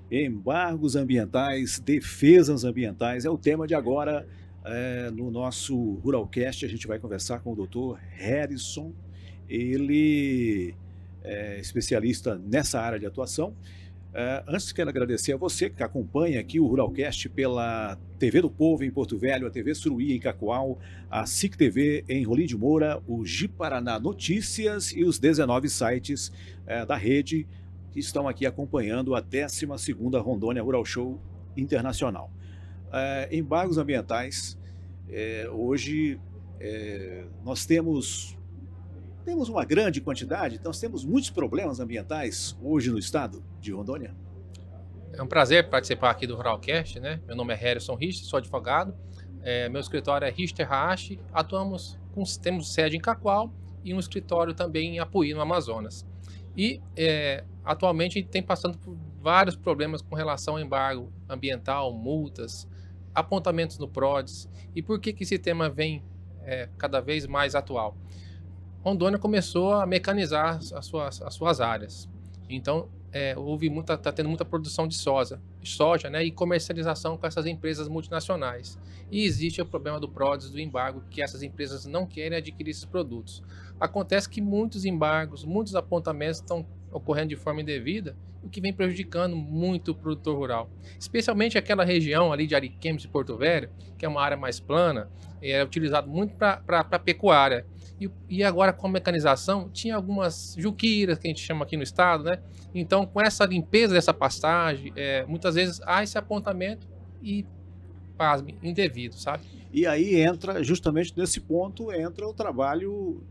Embargos ambientais, defesas ambientais, é o tema de agora, no nosso Ruralcast. A gente vai conversar com o doutor Harrison, ele é especialista nessa área de atuação. Antes, quero agradecer a você que acompanha aqui o Ruralcast pela TV do Povo em Porto Velho, a TV Suruí em Cacoal, a SIC TV em Rolim de Moura, o Ji Paraná Notícias e os 19 sites da rede que estão aqui acompanhando a 12ª Rondônia Rural Show Internacional. Embargos ambientais, hoje nós temos uma grande quantidade, então nós temos muitos problemas ambientais hoje no estado de Rondônia. É um prazer participar aqui do Ruralcast, né? Meu nome é Harrison Richter, sou advogado. Meu escritório é Richter Hayashi. Temos sede em Cacoal e um escritório também em Apuí, no Amazonas. E atualmente a gente tem passando por vários problemas com relação ao embargo ambiental, multas, apontamentos no PRODES. E por que esse tema vem cada vez mais atual? Rondônia começou a mecanizar as suas áreas. Então, está tendo muita produção de soja, né, e comercialização com essas empresas multinacionais. E existe o problema do PRODES, do embargo, que essas empresas não querem adquirir esses produtos. Acontece que muitos embargos, muitos apontamentos estão ocorrendo de forma indevida, o que vem prejudicando muito o produtor rural. Especialmente aquela região ali de Ariquemes e Porto Velho, que é uma área mais plana, é utilizado muito para pecuária. E agora com a mecanização, tinha algumas juquiras, que a gente chama aqui no estado, né? Então, com essa limpeza dessa pastagem, muitas vezes há esse apontamento e, pasme, indevido, sabe? E aí entra, justamente nesse ponto, entra o trabalho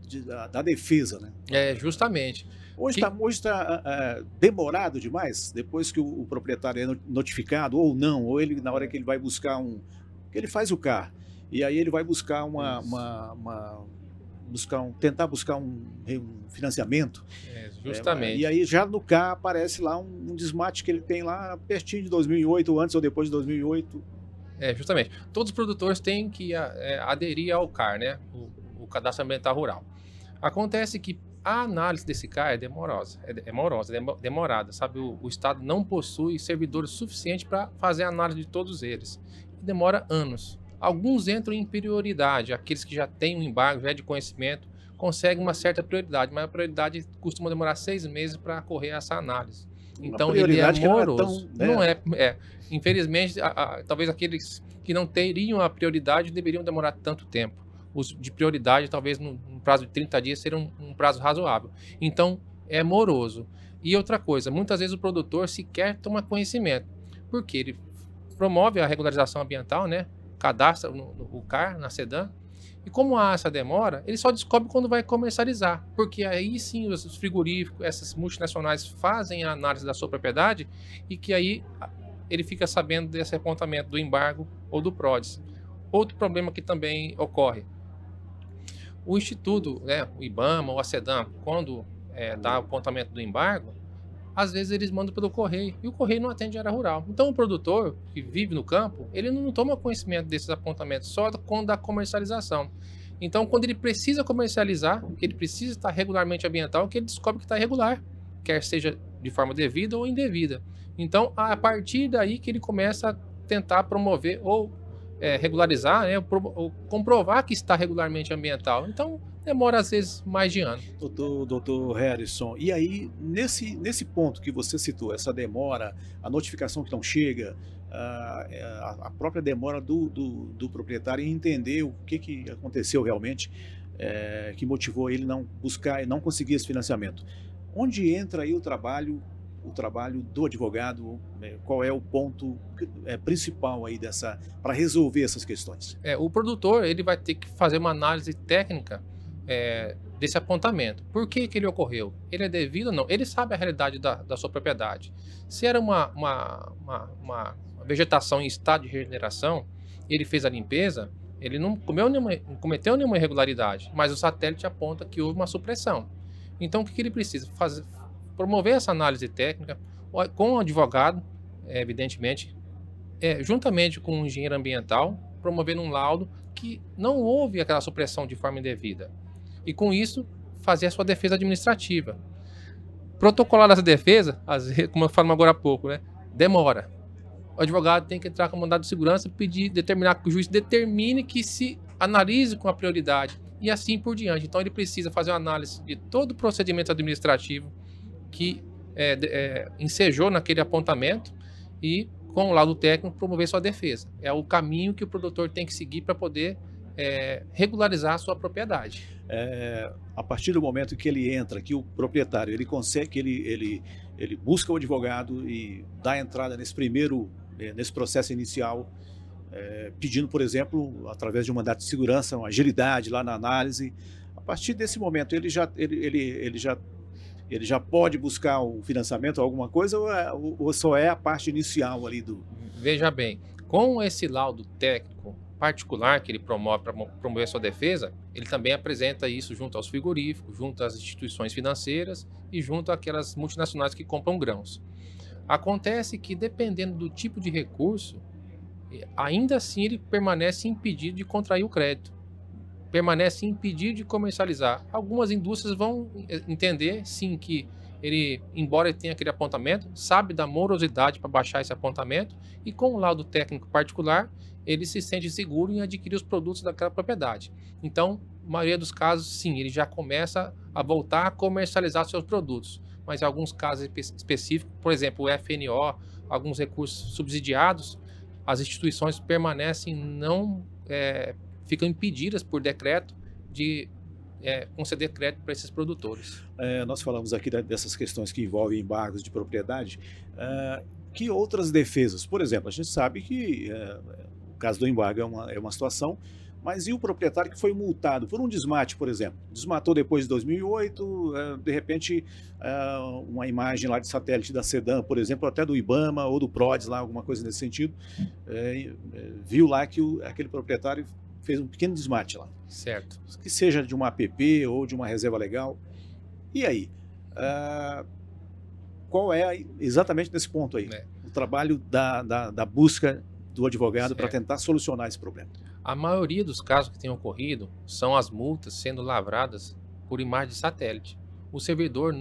da defesa, né? Justamente. Hoje está demorado demais, depois que o proprietário é notificado, ou não, ou ele, na hora que ele vai buscar que ele faz o CAR, e aí ele vai buscar tentar buscar um financiamento. Justamente. E aí já no CAR aparece lá um desmate que ele tem lá pertinho de 2008, antes ou depois de 2008. Justamente. Todos os produtores têm que aderir ao CAR, né? O Cadastro Ambiental Rural. Acontece que a análise desse CAR é demorada, sabe? O Estado não possui servidores suficientes para fazer a análise de todos eles. E demora anos. Alguns entram em prioridade, aqueles que já têm um embargo, já é de conhecimento, conseguem uma certa prioridade, mas a prioridade costuma demorar 6 meses para correr essa análise. Então ele é moroso. Não é. Infelizmente, talvez aqueles que não teriam a prioridade deveriam demorar tanto tempo. Os de prioridade, talvez num prazo de 30 dias, seria um prazo razoável. Então, é moroso. E outra coisa, muitas vezes o produtor sequer toma conhecimento, porque ele promove a regularização ambiental, né? Cadastra o CAR na SEDAM, e como há essa demora, ele só descobre quando vai comercializar, porque aí sim os frigoríficos, essas multinacionais fazem a análise da sua propriedade e que aí ele fica sabendo desse apontamento do embargo ou do PRODES. Outro problema que também ocorre, o Instituto, né, o IBAMA ou a SEDAM, quando dá o apontamento do embargo, às vezes eles mandam pelo correio, e o correio não atende a área rural. Então o produtor que vive no campo, ele não toma conhecimento desses apontamentos, só quando da comercialização. Então quando ele precisa comercializar, que ele precisa estar regularmente ambiental, que ele descobre que está irregular, quer seja de forma devida ou indevida. Então a partir daí que ele começa a tentar promover ou regularizar, né, ou comprovar que está regularmente ambiental. Então demora às vezes mais de ano. Doutor Harrison, e aí nesse ponto que você citou, essa demora, a notificação que não chega, a própria demora do proprietário em entender o que aconteceu realmente, que motivou ele não buscar e não conseguir esse financiamento. Onde entra aí o trabalho do advogado, qual é o ponto principal aí para resolver essas questões? O produtor ele vai ter que fazer uma análise técnica desse apontamento. Por que ele ocorreu? Ele é devido ou não? Ele sabe a realidade da sua propriedade. Se era uma vegetação em estado de regeneração, ele fez a limpeza, ele não cometeu nenhuma irregularidade, mas o satélite aponta que houve uma supressão. Então o que ele precisa fazer? Promover essa análise técnica com o advogado, evidentemente, juntamente com o engenheiro ambiental, promover um laudo que não houve aquela supressão de forma indevida. E com isso, fazer a sua defesa administrativa. Protocolar essa defesa, como eu falo agora há pouco, né? demora. O advogado tem que entrar com mandado de segurança, determinar que o juiz determine que se analise com a prioridade e assim por diante. Então ele precisa fazer uma análise de todo o procedimento administrativo que ensejou naquele apontamento e, com o laudo técnico, promover sua defesa. É o caminho que o produtor tem que seguir para poder regularizar a sua propriedade. A partir do momento que ele entra, que o proprietário ele consegue, ele busca o advogado e dá entrada nesse processo inicial, pedindo, por exemplo, através de um mandato de segurança, uma agilidade lá na análise. A partir desse momento, ele já pode buscar o financiamento, alguma coisa, ou só é a parte inicial ali do... Veja bem, com esse laudo técnico particular que ele promove para promover sua defesa, ele também apresenta isso junto aos frigoríficos, junto às instituições financeiras e junto àquelas multinacionais que compram grãos. Acontece que, dependendo do tipo de recurso, ainda assim ele permanece impedido de contrair o crédito, permanece impedido de comercializar. Algumas indústrias vão entender, sim, que ele, embora ele tenha aquele apontamento, sabe da morosidade para baixar esse apontamento e, com o laudo técnico particular, ele se sente seguro em adquirir os produtos daquela propriedade. Então, na maioria dos casos, sim, ele já começa a voltar a comercializar seus produtos. Mas em alguns casos específicos, por exemplo, o FNO, alguns recursos subsidiados, as instituições permanecem, ficam impedidas por decreto de conceder crédito para esses produtores. Nós falamos aqui dessas questões que envolvem embargos de propriedade. Que outras defesas? Por exemplo, a gente sabe que o caso do embargo é uma situação, mas e o proprietário que foi multado por um desmate, por exemplo? Desmatou depois de 2008, de repente uma imagem lá de satélite da SEDAM, por exemplo, até do IBAMA ou do PRODES, lá, alguma coisa nesse sentido, viu lá que aquele proprietário fez um pequeno desmate lá. Certo. Que seja de uma APP ou de uma reserva legal. E aí? Qual é exatamente nesse ponto aí? O trabalho da busca do advogado para tentar solucionar esse problema. A maioria dos casos que têm ocorrido são as multas sendo lavradas por imagem de satélite. O servidor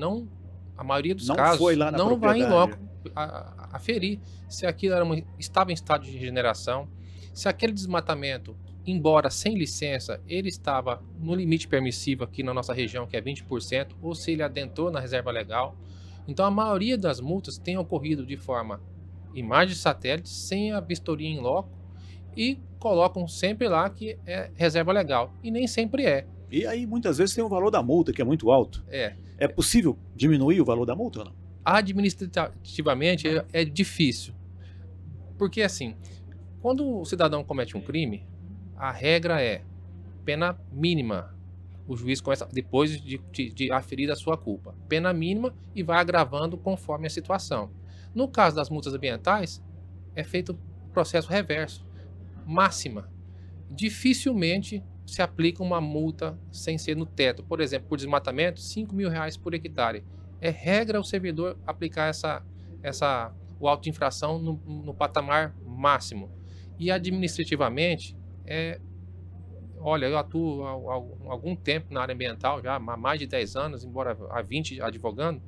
a maioria dos casos, foi lá na não vai em loco propriedade. aferir se aquilo estava em estado de regeneração, se aquele desmatamento, embora sem licença, ele estava no limite permissivo aqui na nossa região, que é 20%, ou se ele adentrou na reserva legal. Então, a maioria das multas tem ocorrido de forma imagem de satélite, sem a vistoria em loco, e colocam sempre lá que é reserva legal, e nem sempre é. E aí, muitas vezes, tem o valor da multa, que é muito alto. É possível diminuir o valor da multa ou não? Administrativamente é difícil. Porque, assim, quando o cidadão comete um crime, a regra é pena mínima. O juiz começa, depois de aferir a sua culpa, pena mínima, e vai agravando conforme a situação. No caso das multas ambientais, é feito processo reverso, máxima. Dificilmente se aplica uma multa sem ser no teto. Por exemplo, por desmatamento, R$5.000 por hectare. É regra o servidor aplicar o auto de infração no patamar máximo. E administrativamente, olha, eu atuo há algum tempo na área ambiental, já há mais de 10 anos, embora há 20 advogando,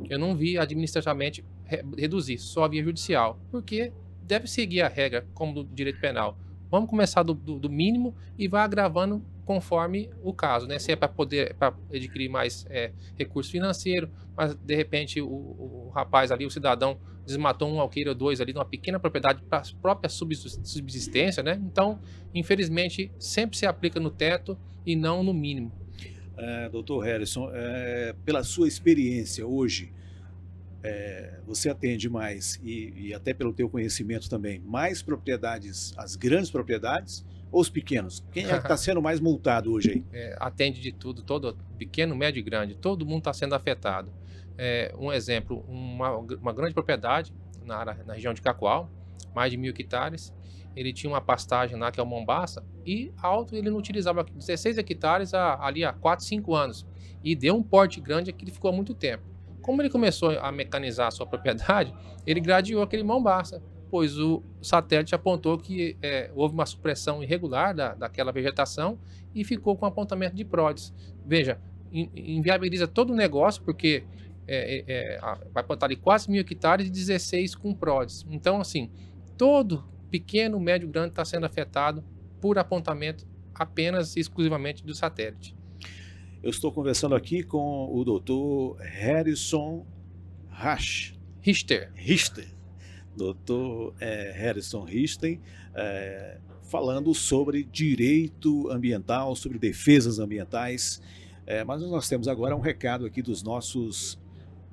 eu não vi administrativamente reduzir, só via judicial, porque deve seguir a regra como do direito penal. Vamos começar do mínimo e vai agravando conforme o caso, né? Se é para adquirir mais recurso financeiro, mas de repente o rapaz ali, o cidadão, desmatou um alqueire ou dois ali numa pequena propriedade para a própria subsistência, né? Então, infelizmente, sempre se aplica no teto e não no mínimo. Doutor Harrison, pela sua experiência hoje, você atende mais, e até pelo teu conhecimento também, mais propriedades, as grandes propriedades ou os pequenos? Quem é que está sendo mais multado hoje aí? Atende de tudo, todo pequeno, médio e grande, todo mundo está sendo afetado. Um exemplo, uma grande propriedade na região de Cacoal, mais de 1.000 hectares, ele tinha uma pastagem lá que é o Mombaça, e alto ele não utilizava 16 hectares ali há 4, 5 anos, e deu um porte grande que ele ficou há muito tempo. Como ele começou a mecanizar a sua propriedade, ele gradeou aquele Mombaça, pois o satélite apontou que houve uma supressão irregular daquela vegetação e ficou com apontamento de PRODES. Veja, inviabiliza todo o negócio, porque vai plantar ali quase 1.000 hectares e 16 com PRODES. Então, assim, todo pequeno, médio, grande está sendo afetado por apontamento apenas e exclusivamente do satélite. Eu estou conversando aqui com o doutor Harrison Richter. Doutor Harrison Richter, falando sobre direito ambiental, sobre defesas ambientais. Mas nós temos agora um recado aqui dos nossos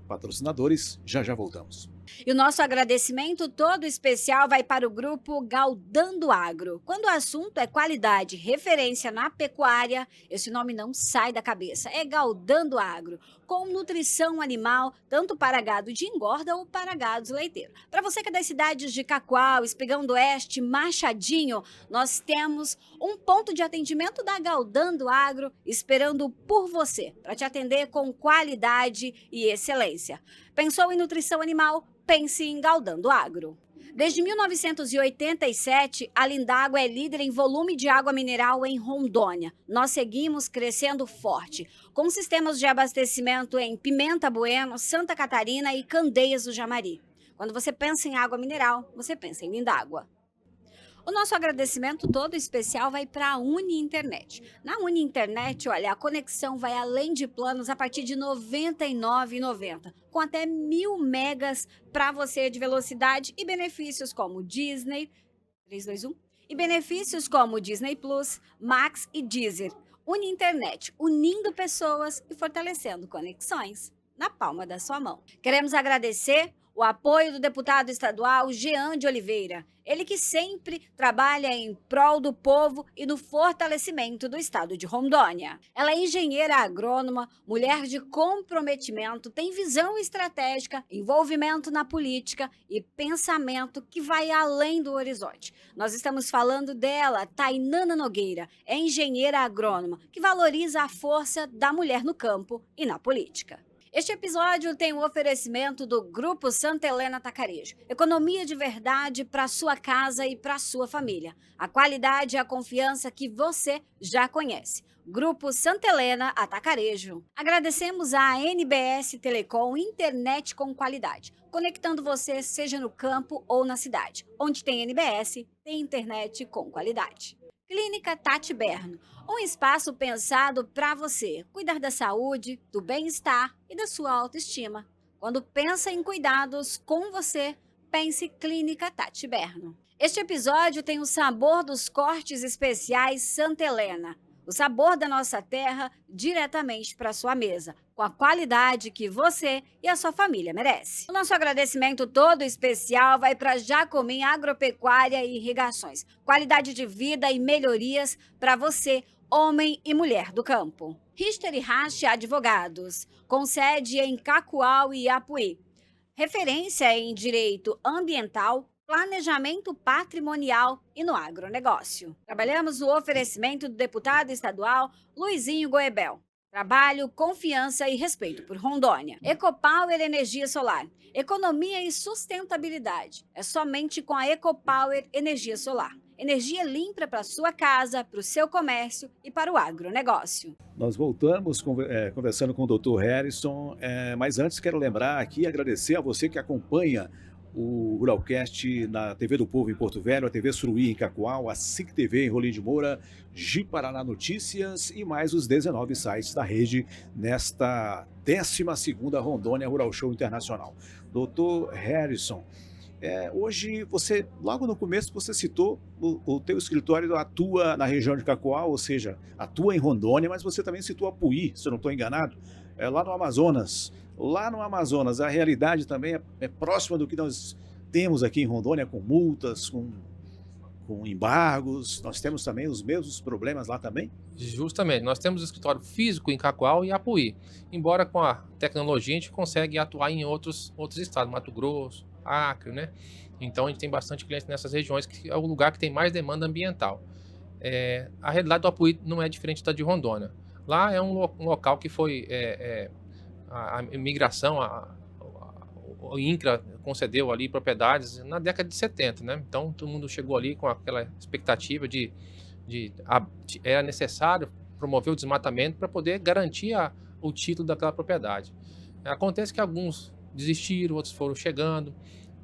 patrocinadores. Já voltamos. E o nosso agradecimento todo especial vai para o grupo Gaudando Agro. Quando o assunto é qualidade, referência na pecuária, esse nome não sai da cabeça. É Gaudando Agro, com nutrição animal, tanto para gado de engorda ou para gados leiteiros. Para você que é das cidades de Cacoal, Espigão do Oeste, Machadinho, nós temos um ponto de atendimento da Gaudando Agro esperando por você, para te atender com qualidade e excelência. Pensou em nutrição animal? Pense em Gaudando Agro. Desde 1987, a Lindágua é líder em volume de água mineral em Rondônia. Nós seguimos crescendo forte, com sistemas de abastecimento em Pimenta Bueno, Santa Catarina e Candeias do Jamari. Quando você pensa em água mineral, você pensa em Lindágua. O nosso agradecimento todo especial vai para a Uni Internet. Na Uni Internet, olha, a conexão vai além de planos a partir de R$ 99,90, com até 1.000 megas para você de velocidade e benefícios como Disney, 321, e benefícios como Disney Plus, Max e Deezer. Uni Internet, unindo pessoas e fortalecendo conexões na palma da sua mão. Queremos agradecer o apoio do deputado estadual Jean de Oliveira, ele que sempre trabalha em prol do povo e no fortalecimento do estado de Rondônia. Ela é engenheira agrônoma, mulher de comprometimento, tem visão estratégica, envolvimento na política e pensamento que vai além do horizonte. Nós estamos falando dela, Tainana Nogueira, é engenheira agrônoma, que valoriza a força da mulher no campo e na política. Este episódio tem um oferecimento do Grupo Santa Helena Atacarejo. Economia de verdade para sua casa e para sua família. A qualidade e a confiança que você já conhece. Grupo Santa Helena Atacarejo. Agradecemos à NBS Telecom Internet com qualidade, conectando você seja no campo ou na cidade. Onde tem NBS, tem internet com qualidade. Clínica Tati Berno, um espaço pensado para você cuidar da saúde, do bem-estar e da sua autoestima. Quando pensa em cuidados com você, pense Clínica Tati Berno. Este episódio tem o sabor dos cortes especiais Santa Helena, o sabor da nossa terra diretamente para sua mesa, com a qualidade que você e a sua família merece. O nosso agradecimento todo especial vai para Jacomim Agropecuária e Irrigações. Qualidade de vida e melhorias para você, homem e mulher do campo. Richter e Rache Advogados, com sede em Cacoal e Apuí. Referência em direito ambiental, planejamento patrimonial e no agronegócio. Trabalhamos no oferecimento do deputado estadual Luizinho Goebel. Trabalho, confiança e respeito por Rondônia. Ecopower Energia Solar. Economia e sustentabilidade. É somente com a Ecopower Energia Solar. Energia limpa para a sua casa, para o seu comércio e para o agronegócio. Nós voltamos conversando com o Dr. Harrison, mas antes quero lembrar aqui e agradecer a você que acompanha o Ruralcast na TV do Povo em Porto Velho, a TV Suruí em Cacoal, a SIC TV em Rolim de Moura, Ji-Paraná Notícias e mais os 19 sites da rede nesta 12ª Rondônia Rural Show Internacional. Dr. Harrison, hoje você, logo no começo você citou o teu escritório atua na região de Cacoal, ou seja, atua em Rondônia, mas você também citou Apuí, se eu não estou enganado, lá no Amazonas. Lá no Amazonas, a realidade também é próxima do que nós temos aqui em Rondônia, com multas, com embargos. Nós temos também os mesmos problemas lá também? Justamente, nós temos escritório físico em Cacoal e Apuí. Embora com a tecnologia a gente consegue atuar em outros estados, Mato Grosso, Acre, né? Então a gente tem bastante clientes nessas regiões, que é o lugar que tem mais demanda ambiental. A realidade do Apuí não é diferente da de Rondônia. Lá é um local que foi... a imigração, o INCRA concedeu ali propriedades na década de 70, né? Então todo mundo chegou ali com aquela expectativa era necessário promover o desmatamento para poder garantir o título daquela propriedade. Acontece que alguns desistiram, outros foram chegando,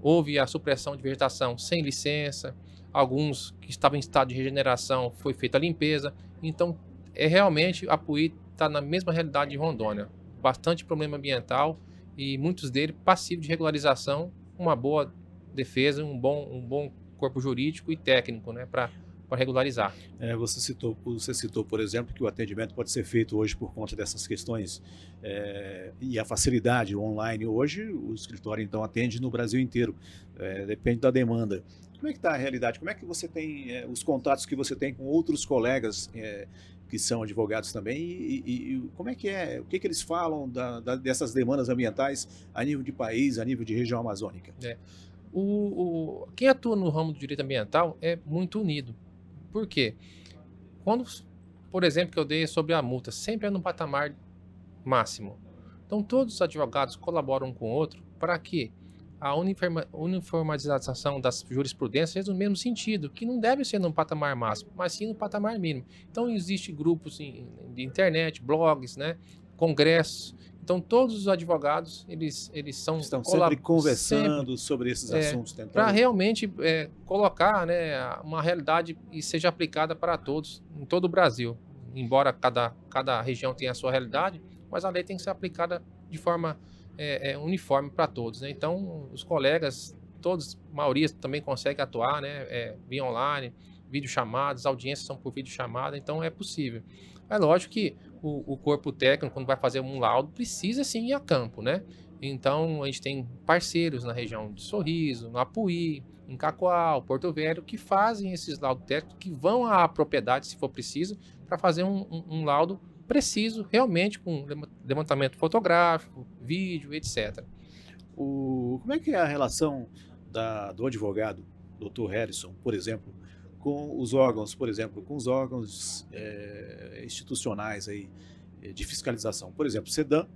houve a supressão de vegetação sem licença, alguns que estavam em estado de regeneração foi feita a limpeza, então realmente a Apuí está na mesma realidade de Rondônia, bastante problema ambiental e muitos deles passivos de regularização, uma boa defesa, um bom corpo jurídico e técnico, né, para regularizar. Você citou, por exemplo, que o atendimento pode ser feito hoje por conta dessas questões e a facilidade online. Hoje, o escritório, então, atende no Brasil inteiro. Depende da demanda. Como é que está a realidade? Como é que você tem os contatos que você tem com outros colegas que são advogados também? E como é que é? O que eles falam dessas demandas ambientais a nível de país, a nível de região amazônica? Quem atua no ramo do direito ambiental é muito unido. Por quê? Quando, por exemplo, que eu dei sobre a multa, sempre é no patamar máximo. Então, todos os advogados colaboram um com o outro para que a uniformização das jurisprudências seja no mesmo sentido, que não deve ser no patamar máximo, mas sim no patamar mínimo. Então, existem grupos de internet, blogs, né, congressos. Então, todos os advogados, eles estão sempre conversando sobre esses assuntos. Para realmente colocar, né, uma realidade e seja aplicada para todos, em todo o Brasil. Embora cada região tenha a sua realidade, mas a lei tem que ser aplicada de forma uniforme para todos, né? Então, os colegas, todos, a maioria também consegue atuar, né, via online, videochamadas, audiências são por videochamada, então é possível. É lógico que o corpo técnico, quando vai fazer um laudo, precisa sim ir a campo, né? Então, a gente tem parceiros na região de Sorriso, no Apuí, em Cacoal, Porto Velho, que fazem esses laudos técnicos, que vão à propriedade, se for preciso, para fazer um laudo preciso, realmente, com levantamento fotográfico, vídeo, etc. Como é que é a relação do advogado, Dr. Harrison, por exemplo, com os órgãos, institucionais aí, de fiscalização? Por exemplo, SEDAM,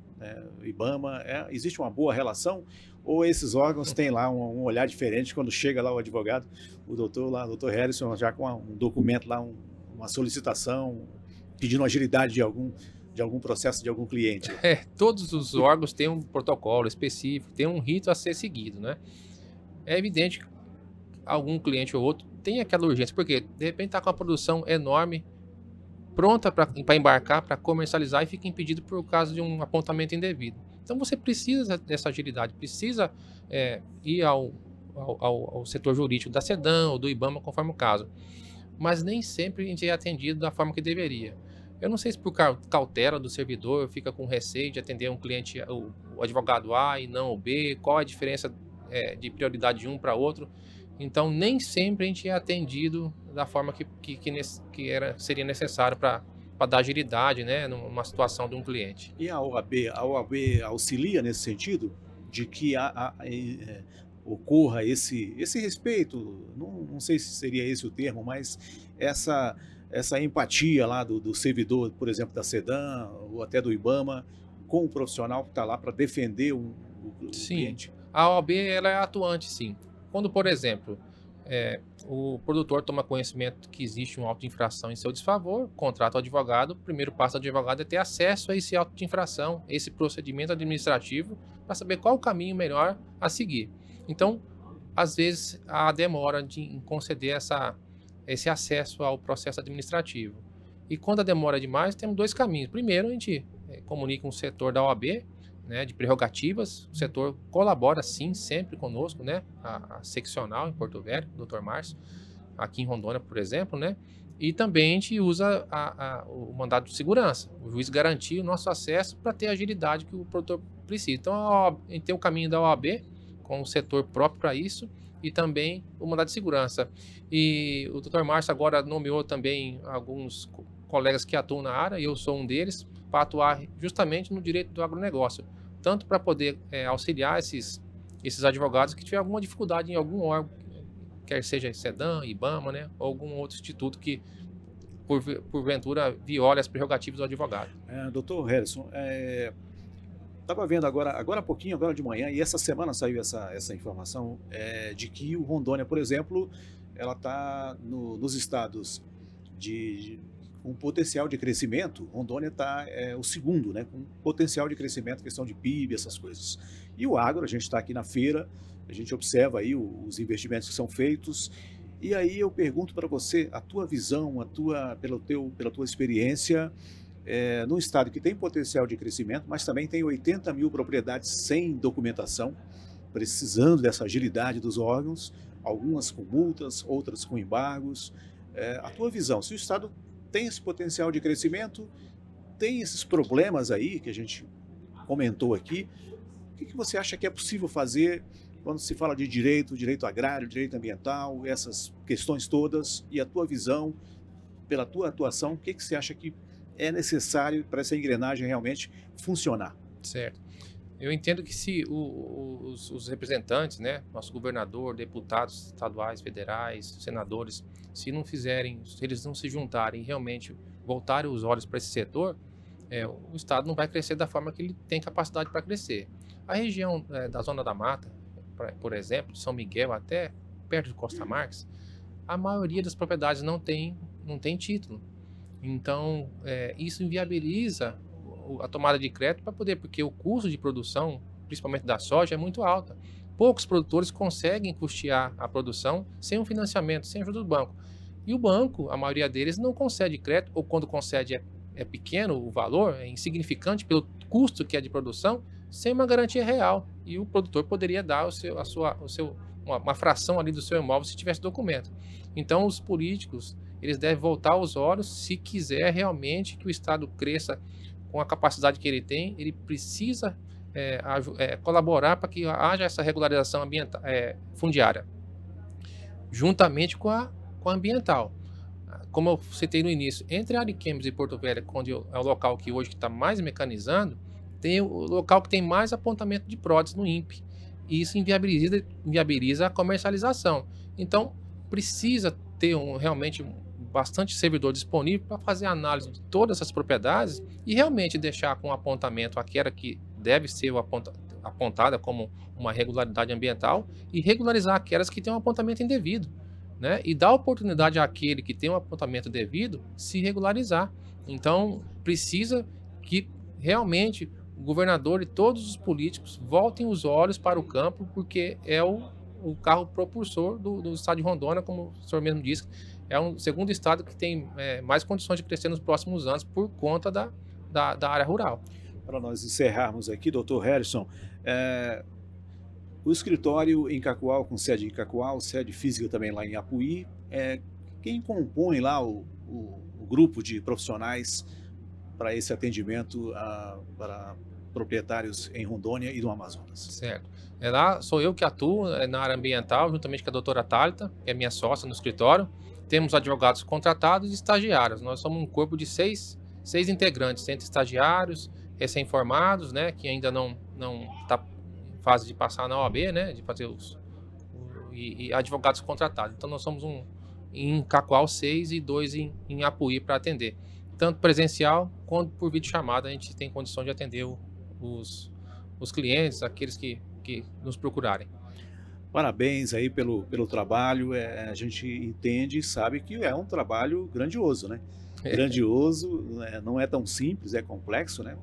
IBAMA, existe uma boa relação? Ou esses órgãos têm lá um olhar diferente quando chega lá o advogado, o doutor Harrison, já com um documento lá, uma solicitação, pedindo agilidade de algum processo de algum cliente? Todos os órgãos têm um protocolo específico, tem um rito a ser seguido, né? É evidente que algum cliente ou outro tem aquela urgência, porque de repente está com uma produção enorme, pronta para embarcar, para comercializar, e fica impedido por causa de um apontamento indevido. Então você precisa dessa agilidade, precisa ir ao setor jurídico da SEDAM ou do IBAMA, conforme o caso. Mas nem sempre a gente é atendido da forma que deveria. Eu não sei se por cautela do servidor fica com receio de atender um cliente, o advogado A e não o B, qual a diferença de prioridade de um para outro. Então, nem sempre a gente é atendido da forma que seria necessário para dar agilidade, né, numa situação de um cliente. E a OAB auxilia nesse sentido de que ocorra esse respeito, não sei se seria esse o termo, mas essa empatia lá do servidor, por exemplo, da SEDAM ou até do IBAMA, com o profissional que está lá para defender o cliente? A OAB ela é atuante, sim. Quando, por exemplo, o produtor toma conhecimento que existe um auto de infração em seu desfavor, contrata o advogado, o primeiro passo do advogado é ter acesso a esse auto de infração, esse procedimento administrativo, para saber qual o caminho melhor a seguir. Então, às vezes, há demora em conceder esse acesso ao processo administrativo. E quando a demora é demais, temos dois caminhos. Primeiro, a gente comunica com o setor da OAB, né, de prerrogativas. O setor colabora, sim, sempre conosco, né, a seccional em Porto Velho, o Dr. Márcio, aqui em Rondônia, por exemplo, né, e também a gente usa o mandado de segurança, o juiz garantir o nosso acesso para ter a agilidade que o produtor precisa. Então, a gente tem o caminho da OAB, com o setor próprio para isso, e também o mandado de segurança. E o Dr. Márcio agora nomeou também alguns colegas que atuam na área, e eu sou um deles, para atuar justamente no direito do agronegócio, tanto para poder auxiliar esses advogados que tiverem alguma dificuldade em algum órgão, quer seja SEDAM, IBAMA, né, ou algum outro instituto que, porventura, viole as prerrogativas do advogado. Doutor Harrison, estava vendo agora há pouquinho, agora de manhã, e essa semana saiu essa informação de que o Rondônia, por exemplo, ela está nos estados com potencial de crescimento, Rondônia está o segundo, né, com potencial de crescimento, questão de PIB, essas coisas. E o agro, a gente está aqui na feira, a gente observa aí os investimentos que são feitos, e aí eu pergunto para você, a tua visão, pela tua experiência, num estado que tem potencial de crescimento, mas também tem 80 mil propriedades sem documentação, precisando dessa agilidade dos órgãos, algumas com multas, outras com embargos. A tua visão, se o estado tem esse potencial de crescimento, tem esses problemas aí que a gente comentou aqui, o que você acha que é possível fazer quando se fala de direito agrário, direito ambiental, essas questões todas, e a tua visão, pela tua atuação, o que você acha que é necessário para essa engrenagem realmente funcionar? Certo. Eu entendo que se os representantes, né, nosso governador, deputados estaduais, federais, senadores, se eles não se juntarem e realmente voltarem os olhos para esse setor, o Estado não vai crescer da forma que ele tem capacidade para crescer. A região da Zona da Mata, por exemplo, de São Miguel até perto de Costa Marques, a maioria das propriedades não tem título. Então, isso inviabiliza a tomada de crédito porque o custo de produção, principalmente da soja, é muito alta. Poucos produtores conseguem custear a produção sem um financiamento, sem ajuda do banco. E o banco, a maioria deles, não concede crédito, ou quando concede é pequeno o valor, é insignificante pelo custo que é de produção, sem uma garantia real. E o produtor poderia dar uma fração ali do seu imóvel se tivesse documento. Então, os políticos, eles devem voltar os olhos se quiser realmente que o Estado cresça com a capacidade que ele tem, ele precisa colaborar para que haja essa regularização fundiária, juntamente com a ambiental. Como eu citei no início, entre Ariquemes e Porto Velho, onde é o local que hoje está mais mecanizando, tem o local que tem mais apontamento de próteses no INPE, e isso inviabiliza a comercialização. Então, precisa ter realmente bastante servidor disponível para fazer análise de todas essas propriedades e realmente deixar com apontamento aquela que deve ser apontada como uma regularidade ambiental e regularizar aquelas que têm um apontamento indevido, né? E dar oportunidade àquele que tem um apontamento devido se regularizar. Então, precisa que realmente o governador e todos os políticos voltem os olhos para o campo, porque é o carro propulsor do estado de Rondônia, como o senhor mesmo disse. É um segundo estado que tem mais condições de crescer nos próximos anos por conta da área rural. Para nós encerrarmos aqui, doutor Harrison, o escritório em Cacoal, com sede em Cacoal, sede física também lá em Apuí, quem compõe lá o grupo de profissionais para esse atendimento para proprietários em Rondônia e do Amazonas? Certo. Lá sou eu que atuo na área ambiental, juntamente com a doutora Thalita, que é minha sócia no escritório. Temos advogados contratados e estagiários. Nós somos um corpo de seis integrantes, entre estagiários, recém-formados, né, que ainda não está em fase de passar na OAB, né, de fazer e advogados contratados. Então nós somos em Cacoal 6 e 2 em Apuí para atender. Tanto presencial quanto por videochamada a gente tem condição de atender os clientes, aqueles que nos procurarem. Parabéns aí pelo trabalho, a gente entende e sabe que é um trabalho grandioso, né? Grandioso, não é tão simples, é complexo, né?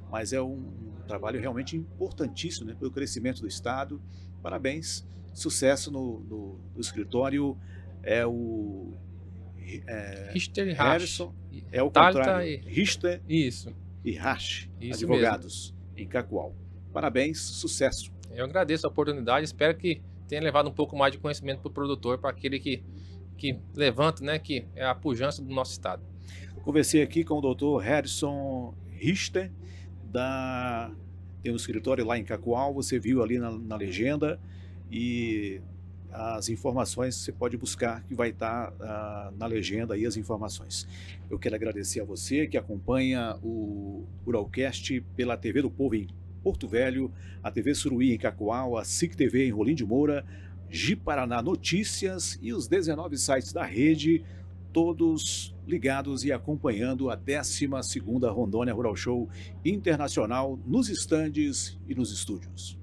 Mas é um trabalho realmente importantíssimo, né? Pelo crescimento do Estado. Parabéns, sucesso no escritório. Richter e Harrison, Rasch. o contrário, Richter Isso. e Rasch, Isso advogados em Cacoal. Parabéns, sucesso. Eu agradeço a oportunidade, espero que tenha levado um pouco mais de conhecimento para o produtor, para aquele que levanta, né, que é a pujança do nosso estado. Conversei aqui com o doutor Harrison Richter, tem um escritório lá em Cacoal, você viu ali na legenda, e as informações você pode buscar, que vai estar na legenda aí as informações. Eu quero agradecer a você que acompanha o Ruralcast pela TV do Povo em Porto Velho, a TV Suruí em Cacoal, a SIC TV em Rolim de Moura, Ji-Paraná Notícias e os 19 sites da rede, todos ligados e acompanhando a 12ª Rondônia Rural Show Internacional nos estandes e nos estúdios.